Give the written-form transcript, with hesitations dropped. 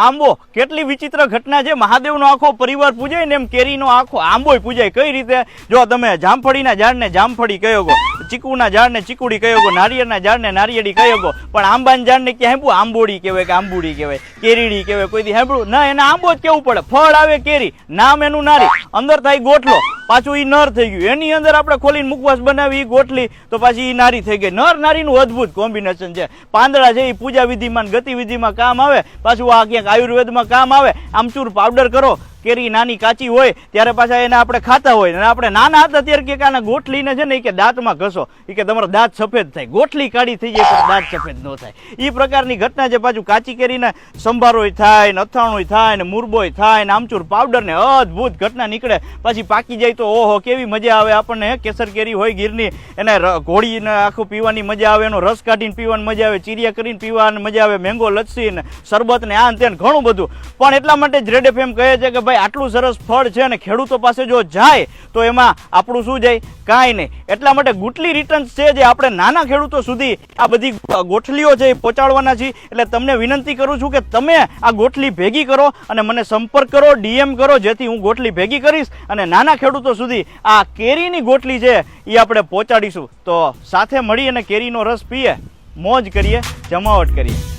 આંબો કેટલી વિચિત્ર ઘટના છે. મહાદેવનો આખો પરિવાર પૂજાય ને એમ કેરીનો આખો આંબોય પૂજાય. કઈ રીતે? જો તમે જામફળીના ઝાડને જામફળી કહ્યો ગો, ચીકુના ઝાડને ચીકુડી કહ્યો ગો, નારિયેળના ઝાડને નારિયેળી કહ્યો ગો, પણ આંબાના ઝાડને ક્યાં સાંભળ્યું? આંબોડી કહેવાય કે આંબુડી કહેવાય, કેરીડી કહેવાય, કોઈ દી સાંભળ્યું ના? એને આંબો જ કેવું પડે. ફળ આવે કેરી, નામ એનું નારી, અંદર થાય ગોઠલો, પાછું ઈ નર થઈ ગયું. એની અંદર આપણે ખોલીને મુખવાસ બનાવી ગોઠલી તો પાછી ઈ નારી થઈ ગઈ. નર નારીનું અદભુત કોમ્બિનેશન છે. પાંદડા છે એ પૂજા વિધિમાં ગતિવિધિમાં કામ આવે, પાછું આ ક્યાંક આયુર્વેદમાં કામ આવે. આમચૂર પાવડર કરો, કેરી નાની કાચી હોય ત્યારે પાછા એને આપણે ખાતા હોય. અને આપણે નાના હતા ત્યારે કે આના ગોઠલીને છે ને એ કે દાંતમાં ઘસો, એ કે તમારા દાંત સફેદ થાય. ગોઠલી કાઢી થઈ જાય પણ દાંત સફેદ ન થાય. એ પ્રકારની ઘટના છે. પાછું કાચી કેરીને સંભારોય થાય ને, અથાણુંય થાય ને, મુરબોય થાય ને, આમચૂર પાવડર ને અદભુત ઘટના નીકળે. પછી પાકી જાય તો ઓહો કેવી મજા આવે આપણને. કેસર કેરી હોય ગીરની, એને ઘોળીને આખું પીવાની મજા આવે, એનો રસ કાઢીને પીવાની મજા આવે, ચીરિયા કરીને પીવાની મજા આવે, મેંગો લસ્સી ને શરબત ને આ ને ઘણું બધું. પણ એટલા માટે જ રેડ એફએમ કહે છે કે ભાઈ આટલું સરસ ફળ છે ને ખેડૂતો પાસે જો જાય તો એમાં આપણું શું જાય? કાંઈ નહીં. એટલા માટે ગુટલી રિટર્ન્સ છે જે આપણે નાના ખેડૂતો સુધી આ બધી ગોઠલીઓ છે એ પહોંચાડવાના છીએ. એટલે તમને વિનંતી કરું છું કે તમે આ ગોઠલી ભેગી કરો અને મને સંપર્ક કરો, ડીએમ કરો, જેથી હું ગોઠલી ભેગી કરીશ અને નાના ખેડૂતો સુધી આ કેરીની ગોઠલી છે એ આપણે પહોંચાડીશું. તો સાથે મળી અને કેરીનો રસ પીએ, મોજ કરીએ, જમાવટ કરીએ.